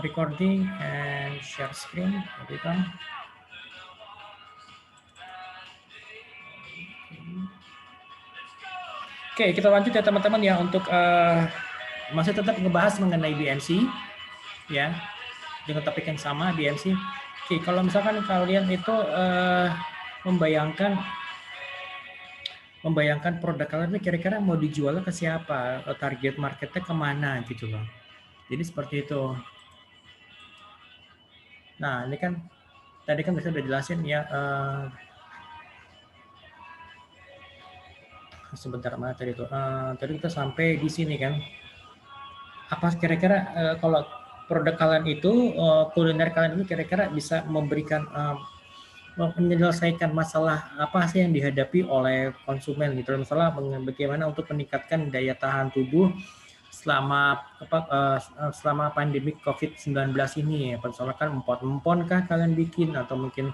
recording and share screen. Oke, kita lanjut ya teman-teman ya untuk masih tetap ngebahas mengenai BNC ya dengan topik yang sama BNC. Oke, kalau misalkan kalian itu membayangkan produk kalian ini kira-kira mau dijual ke siapa, target marketnya kemana gitu loh. Jadi seperti itu. Nah ini kan tadi kan bisa udah jelasin ya. Sebentar mana tadi itu? Tadi kita sampai di sini kan. Apa kira-kira kalau produk kalian itu kuliner kalian itu kira-kira bisa memberikan menyelesaikan masalah apa sih yang dihadapi oleh konsumen gitu. Misalnya bagaimana untuk meningkatkan daya tahan tubuh selama pandemi COVID-19 ini ya. Misalnya kan empon-empon kah kalian bikin atau mungkin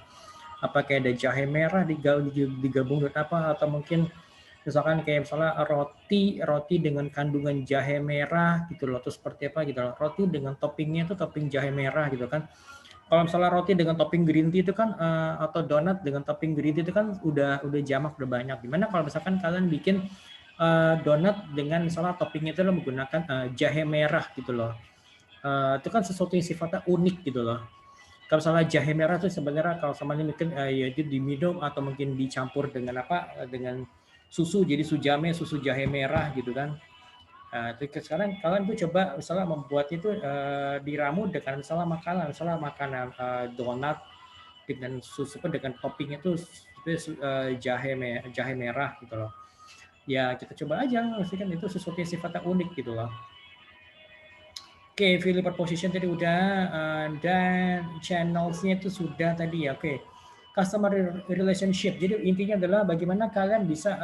apa kayak ada jahe merah digabung dengan apa atau mungkin misalkan kayak misalnya roti dengan kandungan jahe merah gitu loh, terus seperti apa gitu loh, roti dengan toppingnya itu topping jahe merah gitu kan. Kalau misalnya roti dengan topping green tea itu kan atau donat dengan topping green tea itu kan udah jamak, udah banyak. Gimana kalau misalkan kalian bikin donat dengan misalnya toppingnya itu menggunakan jahe merah gitu loh. Itu kan sesuatu yang sifatnya unik gitu loh. Kalau misalnya jahe merah itu sebenarnya kalau samanya mungkin ya itu diminum atau mungkin dicampur dengan apa dengan susu, jadi susu jahe merah gitu kan. Sekarang kalian tuh coba misalnya membuat itu diramu dengan misalnya makanan donat dengan susu dengan toppingnya itu jahe merah gitu loh. Ya kita coba aja, pasti kan itu sesuatu yang sifatnya unik gitu loh. Oke, value proposition tadi udah, dan channels-nya itu sudah tadi ya. Oke, customer relationship. Jadi intinya adalah bagaimana kalian bisa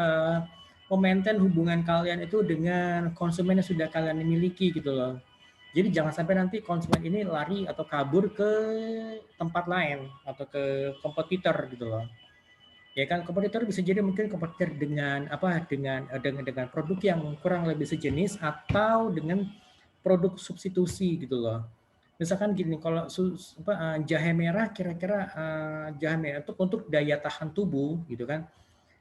memaintain hubungan kalian itu dengan konsumen yang sudah kalian miliki gitu loh. Jadi jangan sampai nanti konsumen ini lari atau kabur ke tempat lain atau ke kompetitor gitu loh. Ya kan kompetitor bisa jadi mungkin kompetitor dengan apa dengan produk yang kurang lebih sejenis atau dengan produk substitusi gitu loh. Misalkan gini, kalau jahe merah kira-kira jahe merah untuk daya tahan tubuh gitu kan.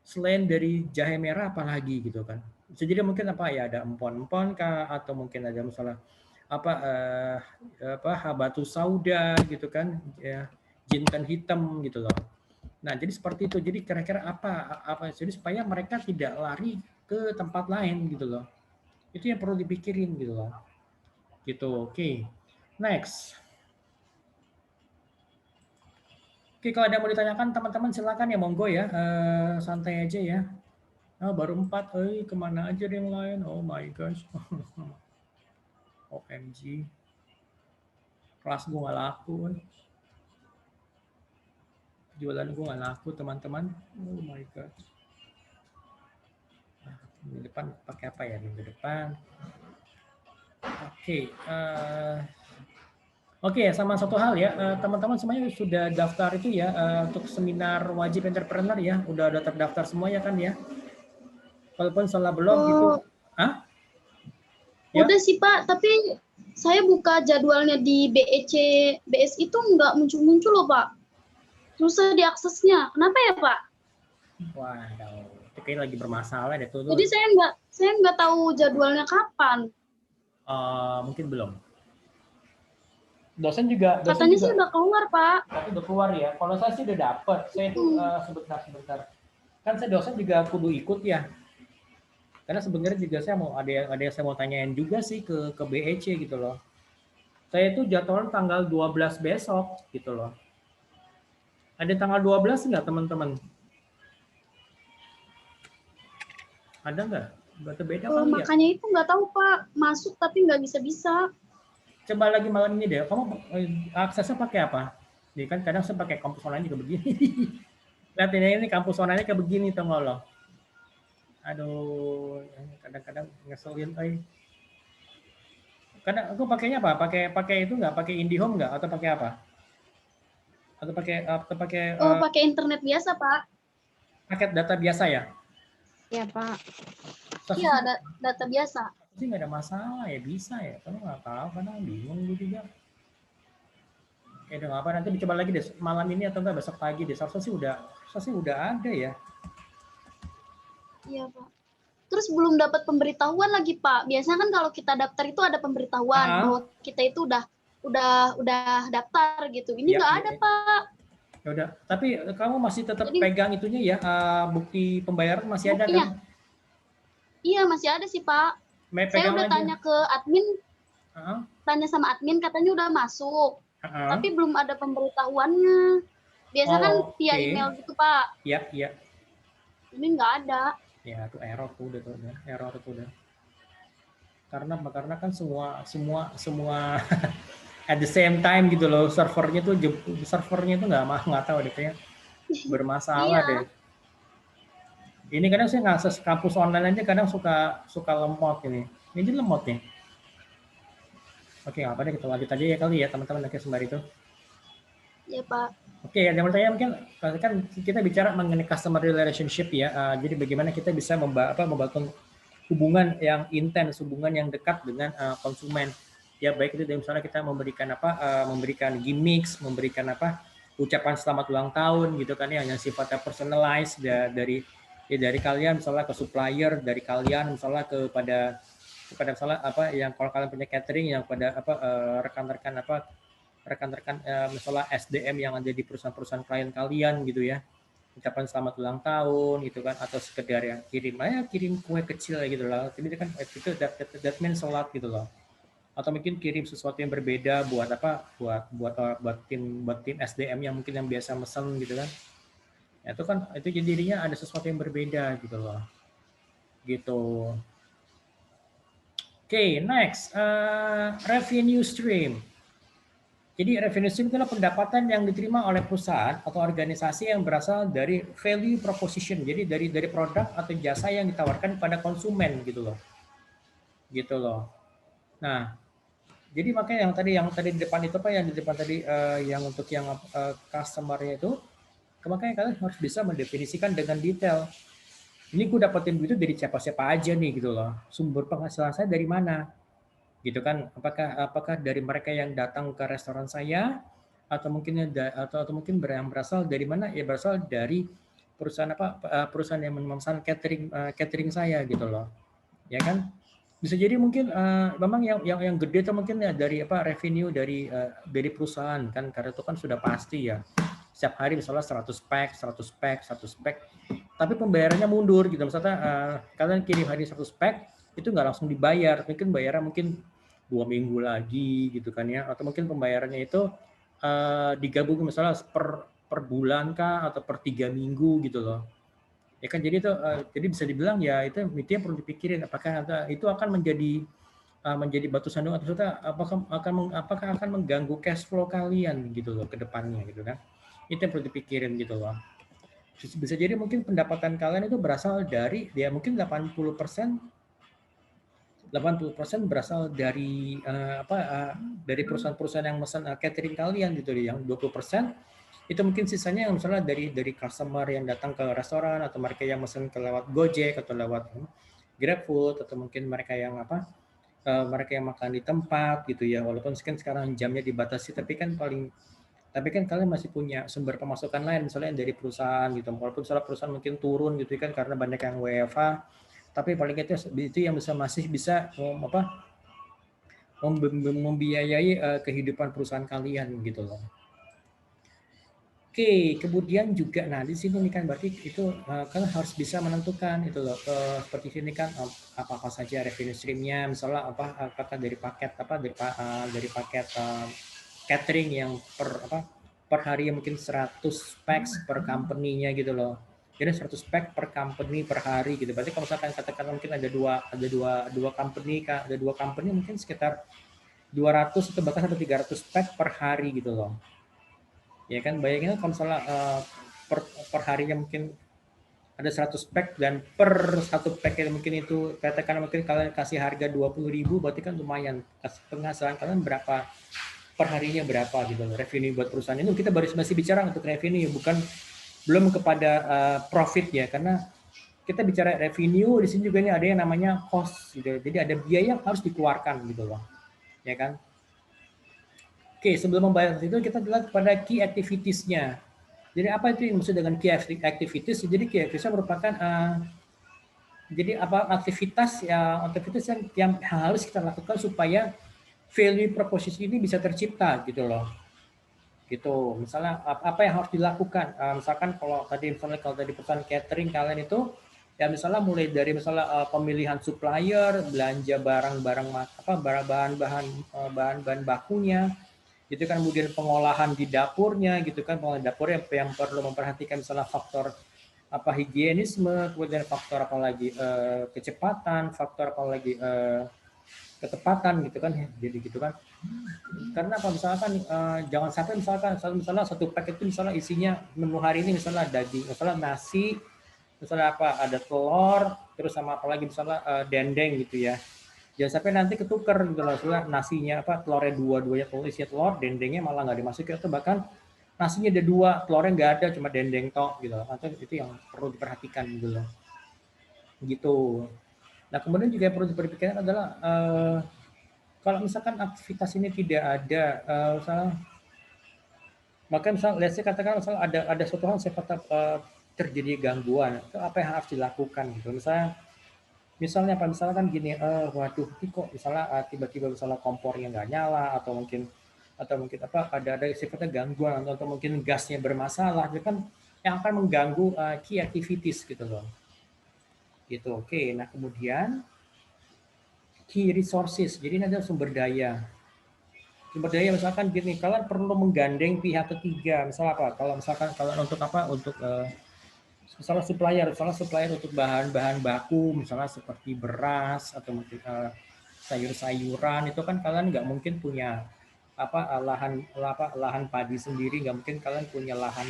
Selain dari jahe merah apalagi gitu kan. Bisa jadi mungkin apa ya ada empon-empon kah atau mungkin ada misalnya apa habatus sauda gitu kan ya, jintan hitam gitu loh. Nah, jadi seperti itu. Jadi kira-kira apa jadi supaya mereka tidak lari ke tempat lain gitu loh. Itu yang perlu dipikirin gitu loh. Gitu. Oke. Next. Oke, kalau ada yang mau ditanyakan teman-teman silakan ya, monggo ya. Santai aja ya. Oh, baru 4. Kemana aja yang lain? Oh my gosh. OMG. Kelas gue gak laku. Jualan gue gak laku, teman-teman. Oh my god. Minggu depan pakai apa ya minggu depan? Oke. Oke, sama satu hal ya, teman-teman semuanya sudah daftar itu ya untuk seminar wajib entrepreneur ya, udah terdaftar semua ya kan ya? Walaupun salah belum itu, ya? Udah sih Pak, tapi saya buka jadwalnya di BS itu nggak muncul-muncul loh Pak. Susah diaksesnya. Kenapa ya Pak? Waduh, itu kayak lagi bermasalah deh tuh. Jadi saya nggak tahu jadwalnya kapan. Mungkin belum. Dosen Katanya juga. sih udah keluar Pak. Tapi udah keluar ya. Kalau saya sih udah dapet. Saya itu sebentar. Kan saya dosen juga kudu ikut ya. Karena sebenarnya juga saya mau ada yang saya mau tanyain juga sih ke BEC gitu loh. Saya itu jadwal tanggal 12 besok gitu loh. Ada tanggal 12 nggak teman-teman? Ada nggak? Berarti beda kali ya? Makanya itu nggak tahu Pak. Masuk tapi nggak bisa-bisa. Coba lagi malam ini deh. Kamu aksesnya pakai apa? Jadi kan kadang saya pakai kampus online juga begini. Lihat ini kampus online kayak begini tuh lo. Aduh, kadang-kadang ngeselin. Kadang aku pakainya apa? Pakai itu nggak? Pakai IndiHome nggak? Atau pakai apa? Atau pakai Pakai internet biasa Pak. paket data biasa ya? Iya Pak. Iya, Iya, data biasa. Sih nggak ada masalah ya, bisa ya. Kalau nggak tahu, kadang bingung gue juga. Ya udah nggak apa, nanti dicoba lagi deh malam ini atau enggak besok pagi deh. Seharusnya sih udah ada ya. Iya, Pak. Terus belum dapat pemberitahuan lagi, Pak. Biasanya kan kalau kita daftar itu ada pemberitahuan Ah, bahwa kita itu udah daftar gitu. Ini ya, nggak ya, ada, ya. Pak. Ya udah. Tapi kamu masih tetap Jadi pegang itunya ya, bukti pembayaran masih ada kan? buktinya, iya masih ada sih, Pak. Saya Pegang udah aja. tanya ke admin, Ah, tanya sama admin katanya udah masuk, ah. tapi belum ada pemberitahuannya. Biasa kan Oh, via oke. email gitu, Pak. Ya, ya. Ini nggak ada. Ya, itu error tuh udah tuh, ya. Error tuh udah. Karena kan semua at the same time gitu loh, servernya tuh nggak tahu deh, kayaknya bermasalah deh. Iya, Ini kadang saya ngakses kampus online aja kadang suka lemot ini. Ini lemot nih. Oke, apa deh kita lanjut aja ya kali ya teman-teman oke sembari itu. ya Pak. Oke, yang pertama mungkin kan kita bicara mengenai customer relationship ya. Jadi bagaimana kita bisa membangun hubungan yang intens, hubungan yang dekat dengan konsumen. Ya baik itu dari misalnya kita memberikan gimmicks, memberikan ucapan selamat ulang tahun gitu kan ya, yang sifatnya personalized dari kalian misalnya ke supplier, dari kalian misalnya kepada misalnya yang kalau kalian punya catering yang pada rekan-rekan misalnya SDM yang ada di perusahaan-perusahaan klien kalian gitu ya, ucapan selamat ulang tahun gitu kan, atau sekedar yang kirim kue kecil gitu lah, jadi kan itu that means a lot gitu loh, atau mungkin kirim sesuatu yang berbeda buat tim SDM yang mungkin yang biasa mesen gitu kan, ya, itu kan itu jadinya ada sesuatu yang berbeda gitu loh gitu. Oke, next, revenue stream. Jadi revenue stream adalah pendapatan yang diterima oleh perusahaan atau organisasi yang berasal dari value proposition. Jadi dari produk atau jasa yang ditawarkan pada konsumen gitu loh. Gitu loh. Nah, jadi makanya yang tadi di depan itu yang di depan tadi yang untuk yang customer-nya itu, makanya kalian harus bisa mendefinisikan dengan detail. Ini gue dapetin duit itu dari siapa-siapa aja nih gitu loh. Sumber penghasilan saya dari mana? Gitu kan, apakah dari mereka yang datang ke restoran saya, atau mungkin yang berasal dari mana, ya berasal dari perusahaan yang memesan catering saya gitu loh, ya kan. Bisa jadi mungkin memang yang gede itu mungkin ya dari revenue dari perusahaan kan, karena itu kan sudah pasti ya, setiap hari misalnya 100 pack 100 pack 100 pack, tapi pembayarannya mundur gitu. Misalnya kalian kirim hari 100 pack, itu nggak langsung dibayar, mungkin bayarnya mungkin 2 minggu lagi gitu kan ya, atau mungkin pembayarannya itu digabung misalnya per bulan kah, atau per 3 minggu gitu loh, ya kan. Jadi bisa dibilang ya itu yang perlu dipikirin, apakah itu akan menjadi batu sandungan, atau apakah akan mengganggu cash flow kalian gitu loh ke depannya gitu kan. Itu yang perlu dipikirin gitu loh. Bisa jadi mungkin pendapatan kalian itu berasal dari ya mungkin 80% berasal dari perusahaan-perusahaan yang pesan catering kalian gitu, yang 20% itu mungkin sisanya yang misalnya dari customer yang datang ke restoran, atau mereka yang pesan lewat Gojek atau lewat GrabFood, atau mungkin mereka yang makan di tempat gitu ya, walaupun sekarang jamnya dibatasi, tapi kan kalian masih punya sumber pemasukan lain misalnya dari perusahaan gitu, walaupun misalnya perusahaan mungkin turun gitu kan karena banyak yang WFH, tapi paling itu yang masih bisa membiayai kehidupan perusahaan kalian gitu loh. Oke, kemudian juga nah di sini nih kan berarti itu kalian harus bisa menentukan itu loh, seperti sini kan apa saja revenue streamnya, misalnya apakah dari paket dari paket catering yang per hari mungkin 100 packs per company-nya gitu loh. Jadi 100 pack per company per hari gitu. Berarti kalau misalkan katakan mungkin ada dua company mungkin sekitar 200 atau bahkan sampai 300 pack per hari gitu loh. Ya kan, bayangin kalau misalnya per harinya mungkin ada 100 pack, dan per satu pack mungkin itu katakan mungkin kalian kasih harga 20.000, berarti kan lumayan. Penghasilan kalian berapa per harinya, berapa gitu loh, revenue buat perusahaan itu. Kita masih bicara untuk revenue, belum kepada profit ya, karena kita bicara revenue di sini juga ini ada yang namanya cost gitu. Jadi ada biaya yang harus dikeluarkan gitu loh, ya kan. Oke, Oke, sebelum membayar itu kita lihat pada key activities-nya. Jadi apa itu yang maksud dengan key activities? Jadi key activities merupakan jadi apa aktivitas yang harus kita lakukan supaya value proposition ini bisa tercipta gitu loh. Gitu. Misalnya apa yang harus dilakukan? Misalkan kalau tadi perusahaan catering kalian itu ya misalnya mulai dari misalnya pemilihan supplier, belanja barang-barang apa bahan-bahan bakunya, gitu kan, kemudian pengolahan di dapurnya gitu kan, pengolahan dapur yang perlu memperhatikan misalnya faktor apa higienisme, kemudian faktor apa lagi kecepatan, faktor apa lagi ketepatan gitu kan, jadi gitu kan. Karena apa misalkan jangan sampai misalnya satu pack itu misalnya isinya menu hari ini misalnya daging, misalnya nasi, misalnya apa ada telur, terus sama apa lagi misalnya dendeng gitu ya. Jangan sampai nanti ketuker gitu loh, nasinya apa telurnya dua-duanya isinya telur, dendengnya malah nggak dimasukin atau bahkan nasinya ada dua, telurnya nggak ada, cuma dendeng tok gitu loh. Atau itu yang perlu diperhatikan gitu loh. Gitu. Nah kemudian juga yang perlu diperhatikan adalah kalau misalkan aktivitas ini tidak ada, misalnya, maka misalnya, let's say katakan misalnya ada suatu hal sifatnya terjadi gangguan, itu apa yang harus dilakukan gitu. Misalnya apa misalkan gini, waduh ini kok misalnya tiba-tiba misalnya kompornya nggak nyala atau mungkin apa ada sifatnya gangguan atau mungkin gasnya bermasalah, itu kan yang akan mengganggu key activities gitu loh. Gitu. Oke, nah kemudian key resources. Jadi ini adalah sumber daya. Sumber daya misalkan gini, kalian perlu menggandeng pihak ketiga. Misalnya apa? Kalau misalkan kalian untuk apa? Untuk misalnya supplier untuk bahan-bahan baku, misalnya seperti beras atau mungkin sayur-sayuran, itu kan kalian nggak mungkin punya apa lahan padi sendiri, nggak mungkin kalian punya lahan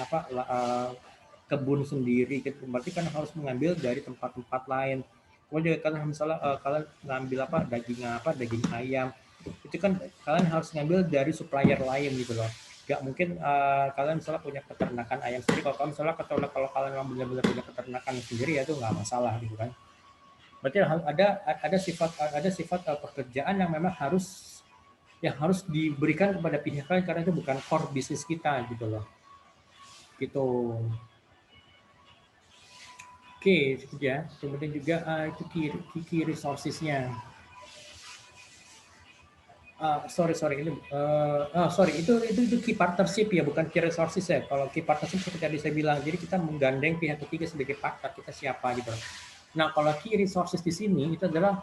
kebun sendiri, gitu. Berarti kan harus mengambil dari tempat-tempat lain. Kemudian kalian misalnya kalian ngambil daging ayam, itu kan kalian harus ngambil dari supplier lain gitu loh. Gak mungkin kalian misalnya punya peternakan ayam sendiri, kalau misalnya kalau kalian memang benar-benar punya peternakan sendiri ya itu nggak masalah gitu kan. Berarti ada sifat pekerjaan yang memang harus diberikan kepada pihak lain karena itu bukan core bisnis kita gitu loh. Gitu. Oke, itu ya. Kemudian juga itu key resources-nya. Itu key partnership ya, bukan key resources ya. Kalau key partnership seperti tadi saya bilang, jadi kita menggandeng pihak ketiga sebagai partner kita siapa gitu. Nah kalau key resources di sini itu adalah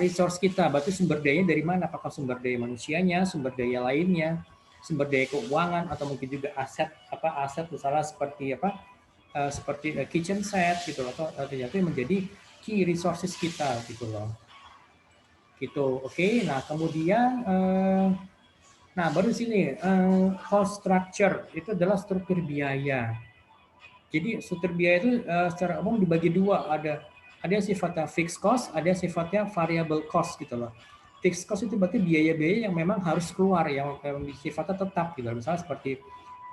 resource kita, berarti sumber daya dari mana? Apakah sumber daya manusianya, sumber daya lainnya, sumber daya keuangan, atau mungkin juga aset misalnya seperti kitchen set gitu loh, atau ternyata menjadi key resources kita gitu loh. Gitu. Oke. Nah kemudian baru di sini cost structure itu adalah struktur biaya. Jadi struktur biaya itu secara umum dibagi dua, ada yang sifatnya fixed cost, ada yang sifatnya variable cost gitu loh. Fixed cost itu berarti biaya-biaya yang memang harus keluar, yang sifatnya tetap gitu. Misalnya seperti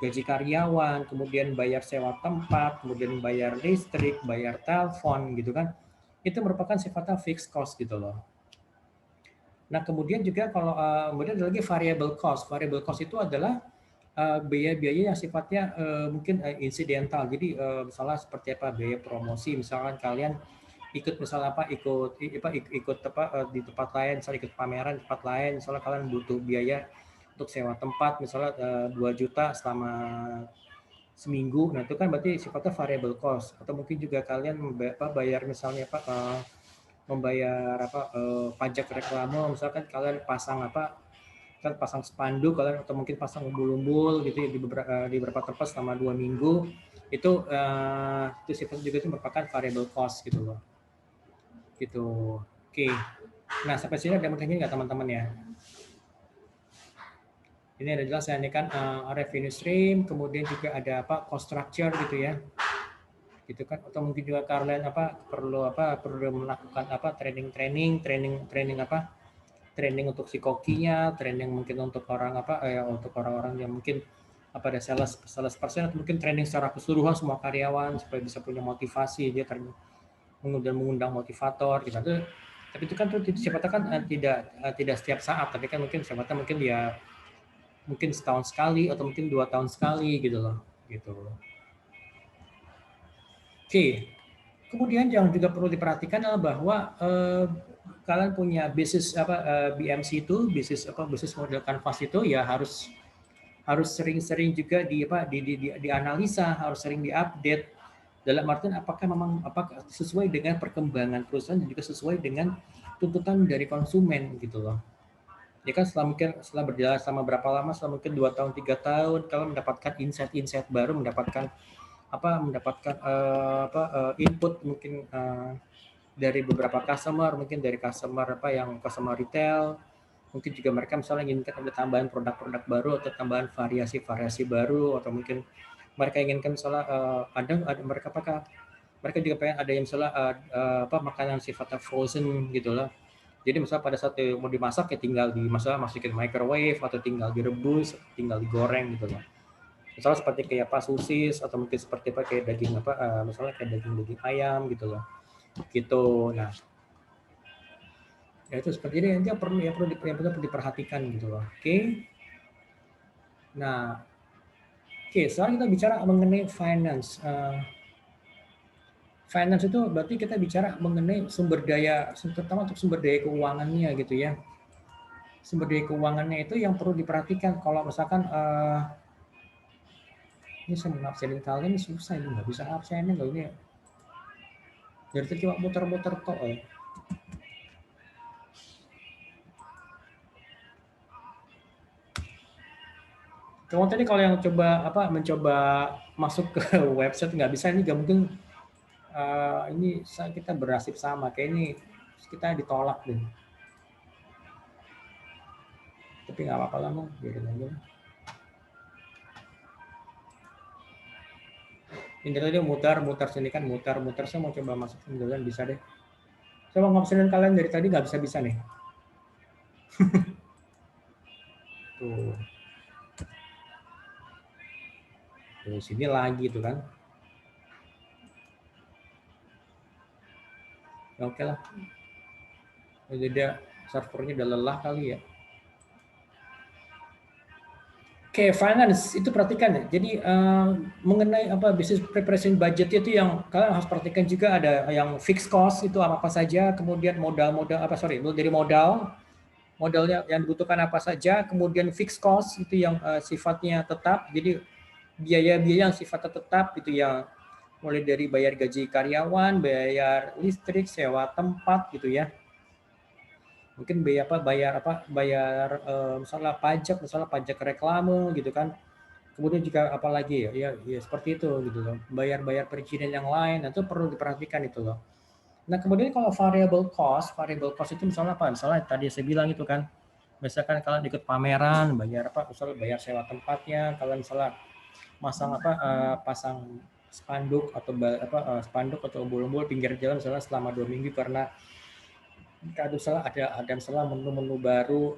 gaji karyawan, kemudian bayar sewa tempat, kemudian bayar listrik, bayar telepon gitu kan. Itu merupakan sifatnya fixed cost gitu loh. Nah, kemudian juga kalau kemudian ada lagi variable cost. Variable cost itu adalah biaya-biaya yang sifatnya mungkin insidental. Jadi misalnya seperti apa biaya promosi, misalkan kalian ikut misalnya ikut di tempat lain, misalnya ikut pameran di tempat lain, misalnya kalian butuh biaya untuk sewa tempat misalnya 2 juta selama seminggu. Nah, itu kan berarti sifatnya variable cost. Atau mungkin juga kalian bayar misalnya membayar pajak reklame, misalkan kalian pasang spanduk kalian atau mungkin pasang umbul-umbul gitu ya di beberapa tempat selama 2 minggu itu sifatnya juga itu merupakan variable cost gitu loh. Gitu. Oke. Nah, sampai sini ada pertanyaan nggak teman-teman ya? Ini adalah saya ini kan revenue stream, kemudian juga ada cost structure gitu ya. Gitu kan, atau mungkin juga kalian perlu melakukan training untuk si kokinya, training mungkin untuk untuk orang-orang yang mungkin ada sales person, atau mungkin training secara keseluruhan semua karyawan supaya bisa punya motivasi, dia mengundang motivator gitu. Tapi itu kan sifatnya kan tidak setiap saat, tapi kan mungkin sifatnya mungkin dia mungkin setahun sekali atau mungkin 2 tahun sekali gitu loh. Gitu. Oke. Kemudian yang juga perlu diperhatikan adalah bahwa kalian punya bisnis BMC itu, bisnis model canvas itu ya harus sering-sering juga dianalisa, harus sering diupdate. Dalam artian apakah sesuai dengan perkembangan perusahaan dan juga sesuai dengan tuntutan dari konsumen gitu loh. Ya kan setelah berjalan selama berapa lama, selama mungkin 2 tahun, 3 tahun, kalau mendapatkan insight baru, mendapatkan input mungkin dari beberapa customer, mungkin dari customer retail, mungkin juga mereka misalnya inginkan ada tambahan produk-produk baru atau tambahan variasi-variasi baru, atau mungkin mereka inginkan misalnya mereka juga pengen ada yang misalnya makanan sifatnya frozen gitu lah. Jadi misalnya pada saat mau dimasak ya tinggal masukin microwave atau tinggal direbus, tinggal digoreng gitu lah. Misalnya seperti kayak sosis atau mungkin seperti kayak daging misalnya kayak daging ayam gitu loh. Gitu. Nah, ya itu seperti ini yang perlu diperhatikan gitu loh. Oke. Nah, sekarang kita bicara mengenai finance. Finance itu berarti kita bicara mengenai terutama untuk sumber daya keuangannya gitu ya. Sumber daya keuangannya itu yang perlu diperhatikan. Kalau misalkan ini saya mau absenin kalian ini susah, ini nggak bisa absenin loh ini. Dari tadi cuma muter-muter kok. Kamu tadi kalau yang mencoba masuk ke website nggak bisa, ini nggak mungkin. Ini kita bernasib sama, kayak ini kita ditolak deh. Tapi nggak apa-apa lah, mau biarin aja. Ini tadi mutar sini kan, mutar. Saya mau coba masuk mudah-mudahan bisa deh. Saya mau ngopsionin kalian dari tadi nggak bisa nih. Tuh. Tuh sini lagi tuh kan. Ya, oke lah. Jadi servernya udah lelah kali ya. Oke, finance itu perhatikan ya. Jadi mengenai business preparation budget itu yang kalian harus perhatikan juga, ada yang fixed cost itu apa saja, kemudian dari modalnya yang dibutuhkan apa saja, kemudian fixed cost itu yang sifatnya tetap, jadi biaya-biaya yang sifatnya tetap itu yang mulai dari bayar gaji karyawan, bayar listrik, sewa tempat gitu ya. Mungkin bayar misalnya pajak reklame gitu kan. Kemudian juga apalagi ya seperti itu gitu loh. Bayar perizinan yang lain, itu perlu diperhatikan itu loh. Nah, kemudian kalau variable cost itu misalnya apa? Misalnya tadi saya bilang itu kan, misalkan kalian ikut pameran, misalnya bayar sewa tempatnya, kalian misalnya pasang spanduk atau umbul-umbul pinggir jalan misalnya selama 2 minggu karena ada misalnya menu-menu baru,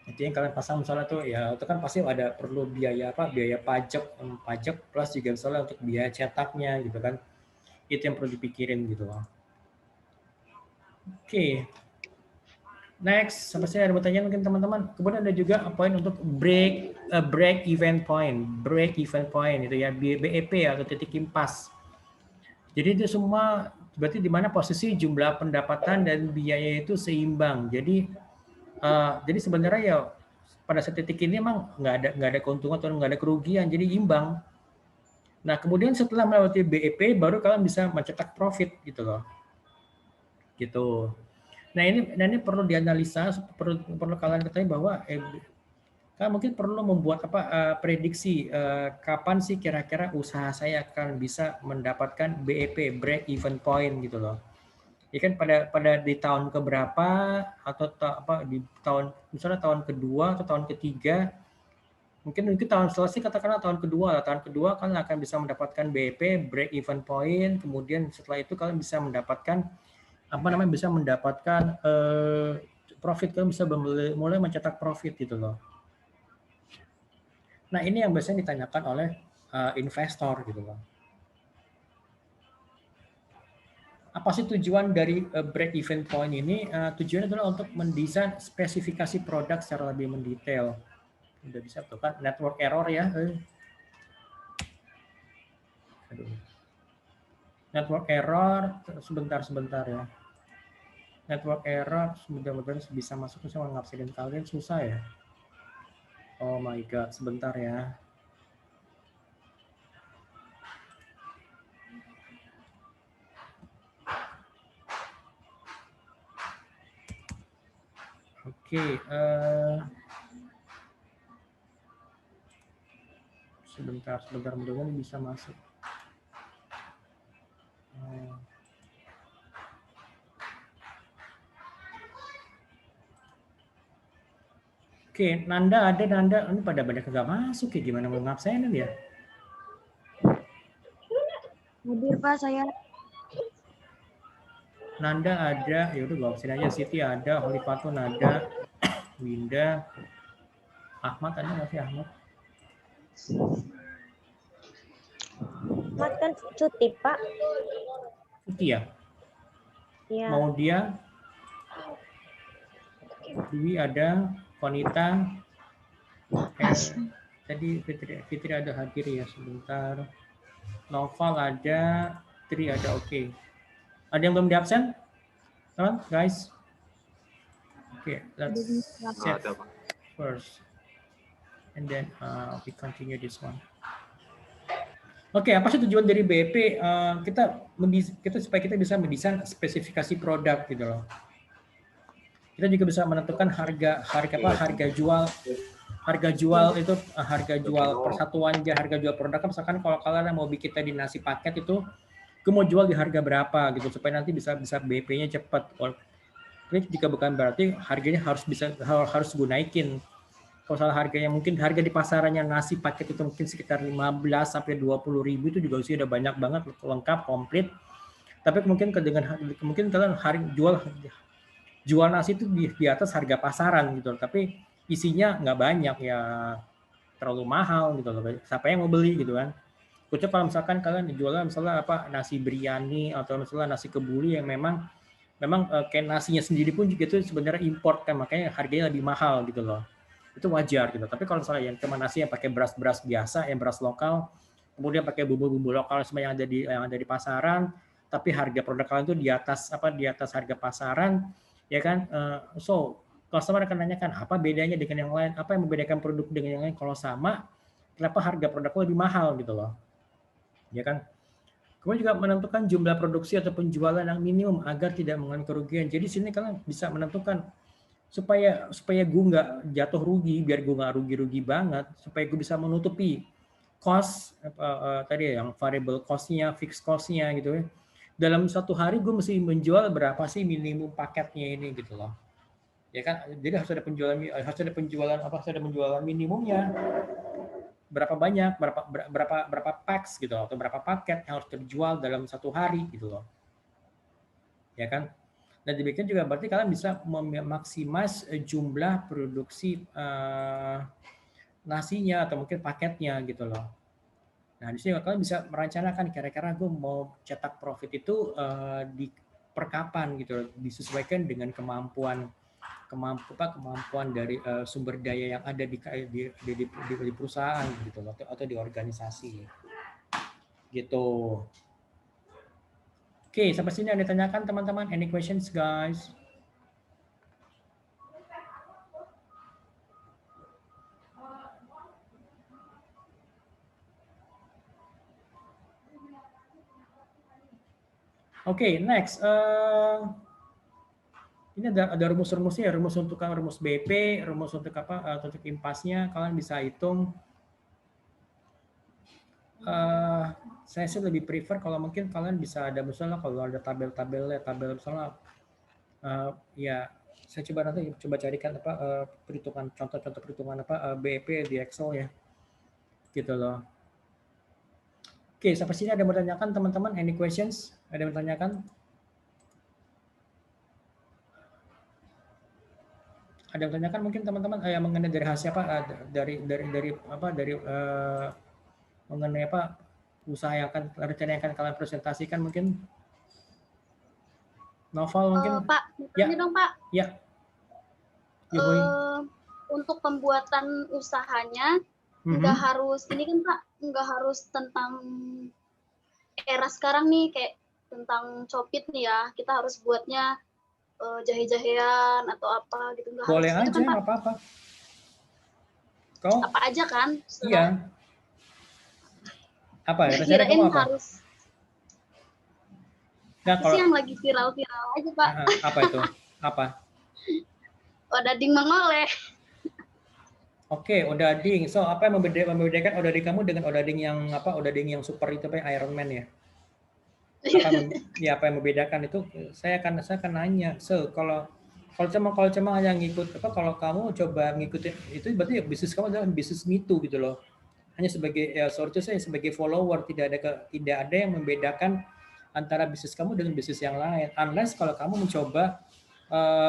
itu yang kalian pasang misalnya tuh ya, itu kan pasti ada perlu biaya pajak plus juga misalnya untuk biaya cetaknya gitu kan, itu yang perlu dipikirin gitu loh. Oke. Next, sampai saya ada pertanyaan mungkin teman-teman. Kemudian ada juga poin untuk break even point itu ya, BEP atau titik impas. Jadi itu semua berarti di mana posisi jumlah pendapatan dan biaya itu seimbang. Jadi sebenarnya ya pada saat titik ini emang nggak ada keuntungan atau nggak ada kerugian, jadi imbang. Nah, kemudian setelah melewati BEP baru kalian bisa mencetak profit gitu loh. Gitu. Nah, ini perlu dianalisa, perlu kalian ketahui bahwa kalian mungkin perlu membuat prediksi kapan sih kira-kira usaha saya akan bisa mendapatkan BEP, break even point gitu loh. Ya kan pada di tahun keberapa atau di misalnya tahun kedua atau tahun ketiga, mungkin tahun selesai katakanlah tahun kedua kalian akan bisa mendapatkan BEP, break even point, kemudian setelah itu kalian bisa mendapatkan profit, kalian bisa mulai mencetak profit gitu loh. Nah, ini yang biasanya ditanyakan oleh investor gitu loh. Apa sih tujuan dari break even point ini? Tujuannya adalah untuk mendesain spesifikasi produk secara lebih mendetail. Udah bisa tuh kan, network error ya. Aduh. Network error, sebentar ya. Network error, mudah-mudahan bisa masuk ke sama ngabsenin kalian, susah ya. Oh my god, sebentar ya. Oke, sebentar, mudah-mudahan bisa masuk. Oke, Nanda, ini pada nggak masuk ya, gimana mau ngabsenin ya? Hadir Pak saya. Nanda ada, ya udah gue absen aja. Siti ada, Holipatun ada, Winda, Ahmad ada nggak sih Ahmad? Ahmad kan cuti Pak. Cuti ya? Iya. Mau dia? Dewi ada, Konita, tadi Fitri ada hadir ya, sebentar. Noval ada, Tri ada, oke. Ada yang belum di absen? Guys? Oke, let's set first. And then we continue this one. Oke, apa sih tujuan dari BP? Kita supaya kita bisa mendesain spesifikasi produk gitu loh. Kita juga bisa menentukan harga jual persatuan aja, harga jual produk. Misalkan kalau kalian mau bikin tadi nasi paket itu, gue mau jual di harga berapa gitu supaya nanti bisa BP-nya cepat. Ini jika bukan berarti harganya harus gue naikin. Kalau salah harganya, mungkin harga di pasarannya nasi paket itu mungkin sekitar 15 sampai 20 ribu, itu juga sudah banyak banget, lengkap, komplit. Tapi mungkin kalian jual nasi itu di atas harga pasaran gitu, tapi isinya nggak banyak ya, terlalu mahal gitu loh. Siapa yang mau beli gitu kan? Kecuali kalau misalkan kalian jualnya misalnya nasi biryani atau misalnya nasi kebuli yang memang kayak nasinya sendiri pun juga itu sebenarnya import kan, makanya harganya lebih mahal gitu loh. Itu wajar gitu. Tapi kalau misalnya yang cuma nasi yang pakai beras biasa, yang beras lokal, kemudian pakai bumbu-bumbu lokal semua yang ada di pasaran, tapi harga produk kalian itu di atas harga pasaran, ya kan? So customer akan nanyakan apa bedanya dengan yang lain, apa yang membedakan produk dengan yang lain, kalau sama, kenapa harga produknya lebih mahal gitu loh, ya kan? Kemudian juga menentukan jumlah produksi atau penjualan yang minimum agar tidak mengalami kerugian. Jadi sini kalian bisa menentukan supaya gue nggak jatuh rugi, biar gue nggak rugi banget, supaya gue bisa menutupi cost tadi yang variable cost-nya, fixed cost-nya gitu ya. Dalam satu hari gue mesti menjual berapa sih minimum paketnya ini gitu loh. Ya kan, jadi harus ada penjualan minimumnya. Berapa banyak, berapa packs gitu loh, atau berapa paket yang harus terjual dalam satu hari gitu loh. Ya kan? Dan demikian juga berarti kalian bisa memaksimas jumlah produksi nasinya atau mungkin paketnya gitu loh. Nah di sini kalian bisa merencanakan kira-kira gue mau cetak profit itu di perkapan gitu loh, disesuaikan dengan kemampuan dari sumber daya yang ada di perusahaan gitu loh, atau di organisasi gitu. Oke, sampai sini ada tanyakan teman-teman? Any questions guys? Oke, next. Ini ada rumus-rumusnya, rumus BP, rumus untuk untuk impasnya. Kalian bisa hitung. Saya sih lebih prefer kalau mungkin kalian bisa ada misalnya kalau ada tabel misalnya, ya saya coba carikan contoh perhitungan BP di Excel ya, gitu loh. Oke, sampai sini ada yang bertanyakan teman-teman? Any questions? Ada yang bertanyakan? Ada yang bertanyakan mungkin teman-teman yang mengenai dari hasil mengenai usaha yang rencana yang akan kalian presentasikan mungkin? Novel mungkin? Pak, ya. dong Pak. Ya. untuk pembuatan usahanya nggak harus ini kan Pak, nggak harus tentang era sekarang nih kayak tentang copit nih ya. Kita harus buatnya jahe-jahean atau apa gitu, nggak Boleh harus itu aja, kan Pak. nggak apa-apa. Kau Apa aja kan? iya. Apa ya? Rencana Kirain kamu apa? harus Nah, itu kalau sih yang lagi viral-viral aja Pak. apa itu? Apa? Odading mengoleh. Oke, odading. So, apa yang membedakan odading kamu dengan odading yang apa? Odading yang super itu apa? Iron Man ya? Apa yang membedakan itu? Saya akan nanya. So, kalau cuma hanya ngikut apa? Kalau kamu coba ngikutin itu berarti bisnis kamu adalah bisnis me too gitu loh. Hanya sebagai ya sorry itu saya sebagai follower tidak ada yang membedakan antara bisnis kamu dengan bisnis yang lain. Unless kalau kamu mencoba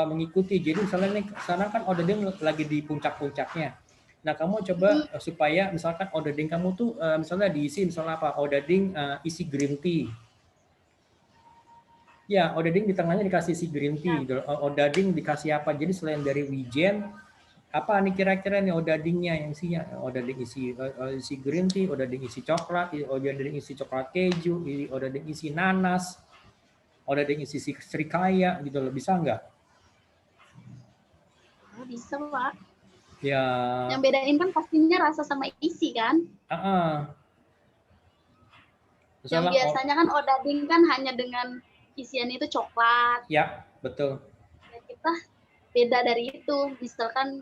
mengikuti. Jadi misalnya nih sana kan odading lagi di puncak-puncaknya. Nah, kamu coba supaya misalkan odading kamu tuh misalnya diisi misalnya apa? Odading isi green tea. Ya, odading di tengahnya dikasih isi green tea. Gitu. Odading dikasih apa? Jadi selain dari wijen, apa nih kira-kira nih odadingnya yang isinya? Odading isi green tea, odading isi coklat, odading isi coklat keju, odading isi nanas, odading isi serikaya gitu loh. Bisa nggak? Bisa Pak. Ya. Yang bedain kan pastinya rasa sama isi kan. Yang biasanya kan odading kan hanya dengan isian itu coklat. Ya, betul. Ya, kita beda dari itu. Misalkan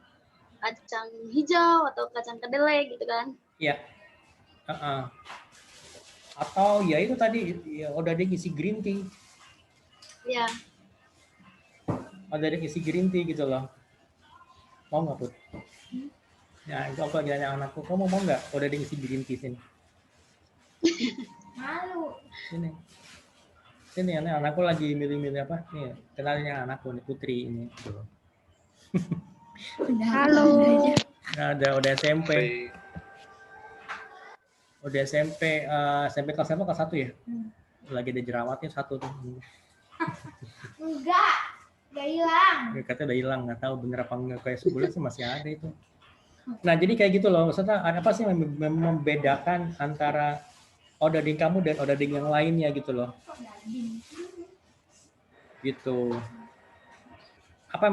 kacang hijau atau kacang kedelai gitu kan. Ya. Atau ya itu tadi ya, odading isi green tea. Iya. Odading isi green tea gitu loh. Mau nggak Put? Ya, itu aku lagi nanya anakku, kamu mau nggak odading isi green tea sini? Malu. Sini anakku lagi milih-milih apa? Nih, kenalnya anakku nih Putri ini. Halo. Udah SMP. Udah SMP, SMP kelas apa? Kelas 1 ya? Lagi ada jerawatnya 1 tuh. Enggak hilang. Katanya udah hilang, nggak tahu bener apa enggak, kayak sebulan sih masih ada itu. Nah, jadi kayak gitu loh. Maksudnya apa sih yang membedakan antara odading kamu dan odading yang lainnya gitu loh. Gitu. Apa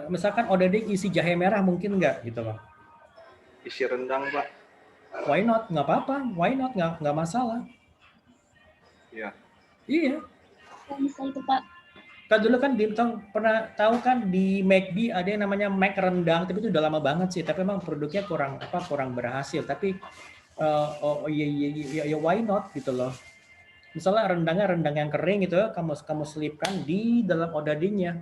misalkan odading isi jahe merah mungkin nggak gitu loh. Isi rendang, Pak. Why not? Nggak apa-apa. Why not? Nggak masalah. Iya. Iya. Bisa itu Pak. Kan dulu kan pernah tahu kan di McD ada yang namanya Mac rendang, tapi itu udah lama banget sih. Tapi memang produknya kurang berhasil. Tapi ya why not gitu loh. Misalnya rendang yang kering gitu, kamu selipkan di dalam odadingnya.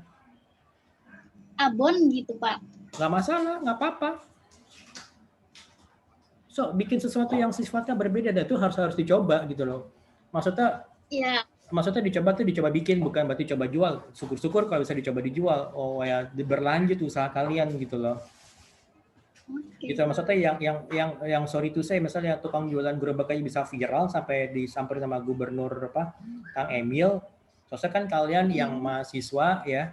Abon gitu Pak. Nggak masalah, nggak apa-apa. So bikin sesuatu yang sifatnya berbeda, dan itu harus dicoba gitu loh. Maksudnya? Iya. Maksudnya dicoba bikin, bukan berarti coba jual. Syukur-syukur kalau bisa dicoba dijual. Oh ya, berlanjut usaha kalian gitu loh. Okay. Gitu maksudnya yang sorry to say, misalnya tukang jualan gerobak aja bisa viral sampai disamperin sama gubernur Kang Emil. Soalnya kan kalian yang mahasiswa ya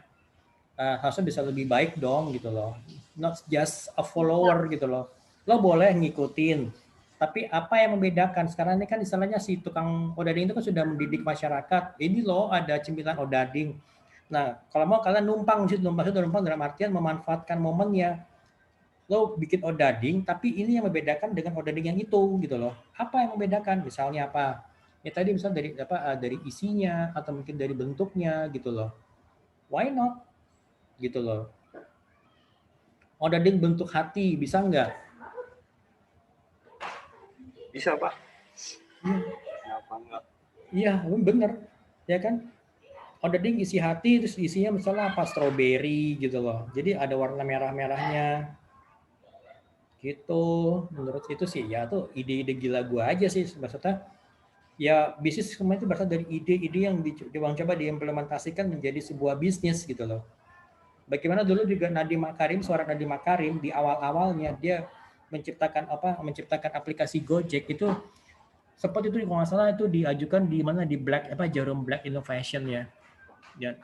harusnya bisa lebih baik dong gitu loh. Not just a follower gitu loh. Lo boleh ngikutin. Tapi apa yang membedakan? Sekarang ini kan istilahnya si tukang odading itu kan sudah mendidik masyarakat. Ini loh ada cemilan odading. Nah, kalau mau kalian numpang dalam artian memanfaatkan momennya. Lo bikin odading, tapi ini yang membedakan dengan odading yang itu gitu loh. Apa yang membedakan? Misalnya apa? Ya tadi misalnya dari isinya atau mungkin dari bentuknya gitu loh. Why not? Gitu loh. Odading bentuk hati bisa nggak? Bisa Pak. Kenapa enggak? Iya, bener, ya kan? Odading isi hati, terus isinya misalnya apa? Strawberry gitu loh. Jadi ada warna merah-merahnya. Gitu. Menurut itu sih ya tuh ide-ide gila gua aja sih. Maksudnya ya bisnis semua itu berasal dari ide-ide yang coba diimplementasikan menjadi sebuah bisnis gitu loh. Bagaimana dulu juga Nadiem Makarim di awal-awalnya dia menciptakan aplikasi Gojek itu sempat itu kalau nggak salah itu diajukan di mana di Jarum Black Innovation ya. Dan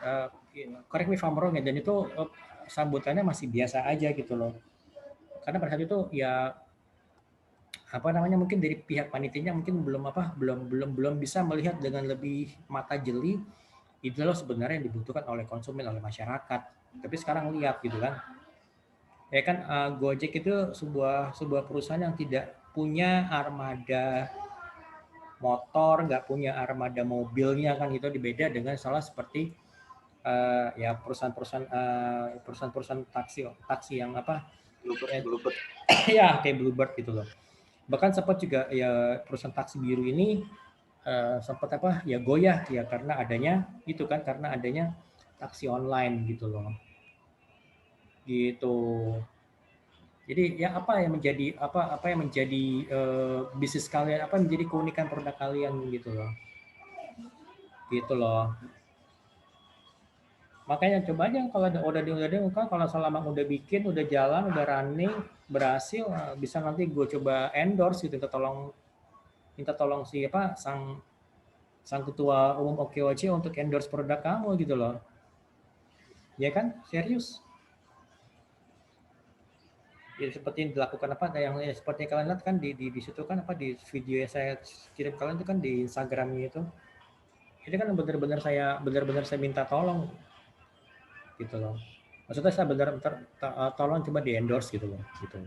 correct me if I'm wrong ya, dan itu sambutannya masih biasa aja gitu loh. Karena pada saat itu ya apa namanya, mungkin dari pihak panitianya mungkin belum bisa melihat dengan lebih mata jeli itu loh sebenarnya yang dibutuhkan oleh konsumen, oleh masyarakat. Tapi sekarang lihat gitu kan, ya kan Gojek itu sebuah perusahaan yang tidak punya armada motor, nggak punya armada mobilnya kan, itu beda dengan salah seperti ya perusahaan taksi yang apa Bluebird. ya kayak Bluebird gitu loh. Bahkan sempat juga ya perusahaan taksi biru ini sempat apa ya goyah ya karena adanya itu kan, karena adanya taksi online gitu loh. Gitu. Jadi ya apa yang menjadi bisnis kalian, apa menjadi keunikan produk kalian gitu loh. Gitu loh. Makanya coba aja kalau kalau selama udah bikin, udah jalan, udah running, berhasil, bisa nanti gue coba endorse gitu, minta tolong siapa sang ketua umum OKOC untuk endorse produk kamu gitu loh. Ya kan? Serius. Ya, seperti yang dilakukan apa yang seperti yang kalian lihat kan di situ kan apa di video yang saya kirim kalian itu kan di Instagramnya itu kan benar-benar saya minta tolong gitu loh. Maksudnya saya benar tolong coba di endorse gitu loh gitu.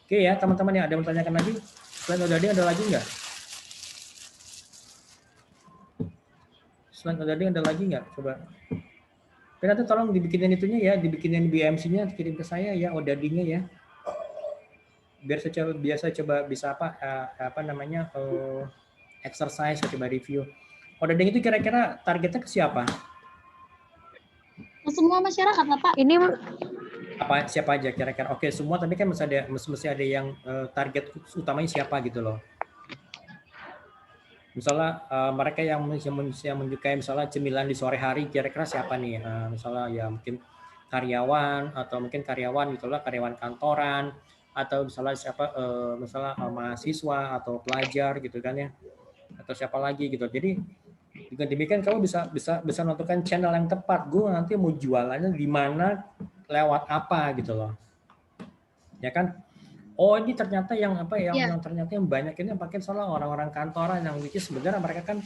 Oke ya teman-teman, yang ada yang bertanyakan lagi selain Odading ada lagi nggak? Selain Odading ada lagi nggak? Coba. Tapi nanti tolong dibikinin itunya ya, dibikinin BMC-nya, kirim ke saya ya, Odadingnya ya. Biar saya coba bisa apa namanya exercise, saya coba review. Odading itu kira-kira targetnya ke siapa? Semua masyarakat lah Pak. Ini apa siapa aja kira-kira? Oke semua, tapi kan mesti ada yang target utamanya siapa gitu loh. Misalnya mereka yang menyukai misalnya cemilan di sore hari, kira-kira siapa nih? Misalnya ya mungkin karyawan atau mungkin karyawan gitulah, karyawan kantoran atau misalnya siapa misalnya mahasiswa atau pelajar gitu kan ya, atau siapa lagi gitu. Jadi dengan demikian kamu bisa menentukan channel yang tepat. Gue nanti mau jualannya di mana, lewat apa gitu loh. Ya kan? Oh ini ternyata yang ternyata yang banyak ini pakai salah orang-orang kantoran, yang which is sebenarnya mereka kan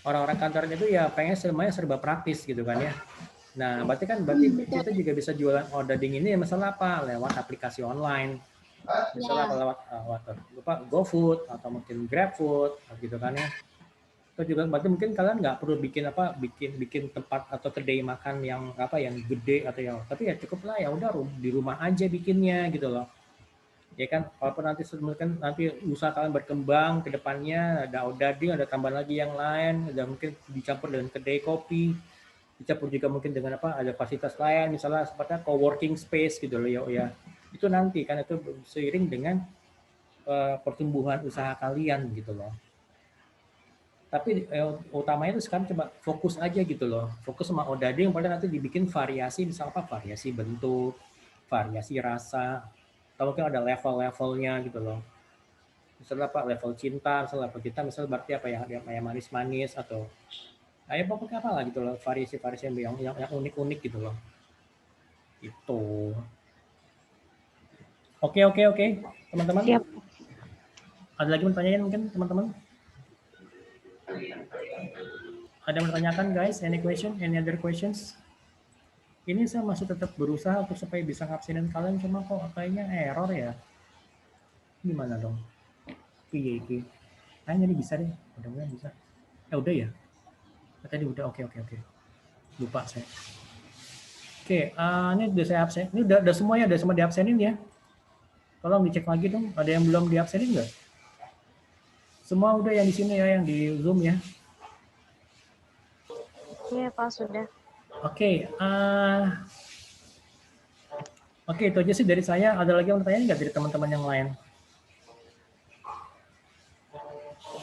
orang-orang kantoran itu ya pengen semuanya serba praktis gitu kan ya. Nah berarti kita juga bisa jualan Odading ini masalah apa, lewat aplikasi online, misalnya lewat GoFood atau mungkin GrabFood gitu kan ya. Itu juga berarti mungkin kalian nggak perlu bikin tempat atau kedai makan yang gede atau yang, tapi ya cukup lah ya udah di rumah aja bikinnya gitu loh. Ya kan, walaupun nanti usaha kalian berkembang ke depannya, ada Odading, ada tambahan lagi yang lain, ada mungkin dicampur dengan kedai kopi, dicampur juga mungkin dengan ada fasilitas lain, misalnya seperti co-working space gitu loh ya. Itu nanti kan itu seiring dengan pertumbuhan usaha kalian gitu loh. Tapi utamanya itu sekarang coba fokus aja gitu loh, fokus sama Odading, padahal nanti dibikin variasi, misalnya variasi bentuk, variasi rasa, atau mungkin ada level-levelnya gitu loh. Misalnya level cinta, misalnya level kita, misalnya berarti yang manis-manis atau pokoknya apa lah gitu loh, variasi yang unik-unik gitu loh. Itu. Oke, teman-teman. Siap. Ada lagi pertanyaan mungkin teman-teman? Ada yang bertanyakan guys? Any question? Any other questions? Ini saya masih tetap berusaha untuk supaya bisa ngabsenin kalian, cuma kok kayaknya error ya. Gimana dong? Iya. Kayaknya ini bisa deh. Mudah-mudahan bisa. Udah ya? Tadi udah. Oke. Lupa saya. Oke, ini udah saya absen. Ini udah semuanya, udah semua diabsenin ya. Tolong dicek lagi dong. Ada yang belum diabsenin nggak? Semua udah yang di sini ya, yang di Zoom ya. Iya Pak, sudah. Oke, itu aja sih dari saya. Ada lagi yang bertanya nggak dari teman-teman yang lain?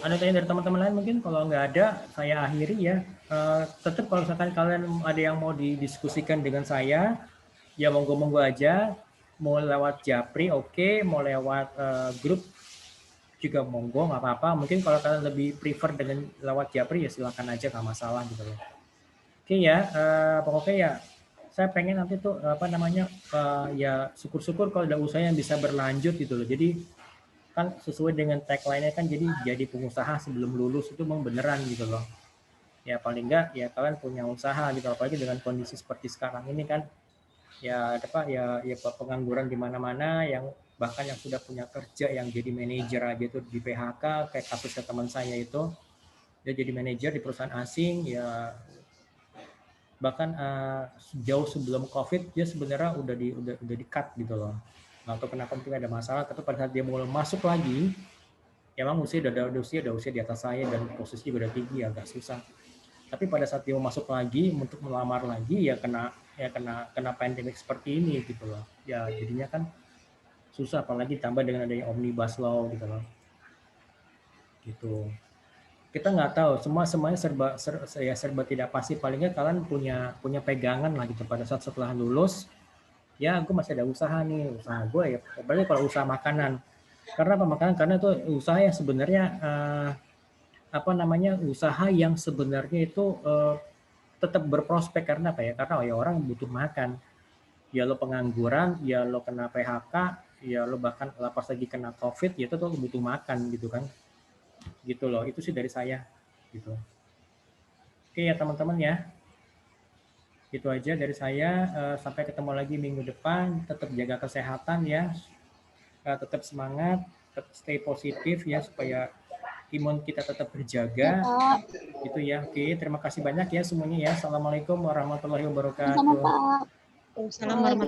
Ada tanya dari teman-teman lain mungkin? Kalau nggak ada, saya akhiri ya. Tetap kalau misalkan kalian ada yang mau didiskusikan dengan saya, ya monggo-monggo aja. Mau lewat Japri, oke. Mau lewat grup juga monggo, nggak apa-apa. Mungkin kalau kalian lebih prefer dengan lewat Japri, ya silakan aja, nggak masalah gitu loh. Oke ya, pokoknya ya saya pengen nanti tuh ya syukur-syukur kalau ada usaha yang bisa berlanjut gitu loh. Jadi kan sesuai dengan tagline-nya kan jadi pengusaha sebelum lulus itu memang beneran gitu loh. Ya paling enggak ya kalian punya usaha gitu, apalagi dengan kondisi seperti sekarang ini kan ya pengangguran di mana-mana, yang bahkan yang sudah punya kerja yang jadi manajer aja itu di PHK, kayak kasusnya teman saya itu dia jadi manajer di perusahaan asing ya, bahkan jauh sebelum COVID dia sebenarnya udah di cut gitu loh. Nggak tahu kenapa mungkin ada masalah, tapi pada saat dia mau masuk lagi, ya memang usia di atas saya dan posisi udah tinggi, agak susah. Tapi pada saat dia mau masuk lagi untuk melamar lagi ya kena pandemik seperti ini gitu loh. Ya jadinya kan susah, apalagi tambah dengan adanya omnibus law gitu loh. Gitu. Kita nggak tahu, semuanya serba tidak pasti. Palingnya kalian punya pegangan lah gitu pada saat setelah lulus. Ya, gue masih ada usaha nih, usaha gue ya. Apalagi kalau usaha makanan. Karena apa makanan? Karena itu usaha yang sebenarnya usaha yang sebenarnya itu tetap berprospek. Karena apa ya? Karena ya orang butuh makan. Ya lo pengangguran, ya lo kena PHK, ya lo bahkan pas lagi kena COVID, ya itu tuh butuh makan gitu kan. Gitu loh, itu sih dari saya gitu. Oke ya teman-teman ya, itu aja dari saya. Sampai ketemu lagi minggu depan. Tetap jaga kesehatan ya, tetap semangat, tetap stay positif ya, supaya imun kita tetap terjaga. Itu ya. Oke, terima kasih banyak ya semuanya ya. Assalamualaikum warahmatullahi wabarakatuh. Sama Pak. Assalamualaikum.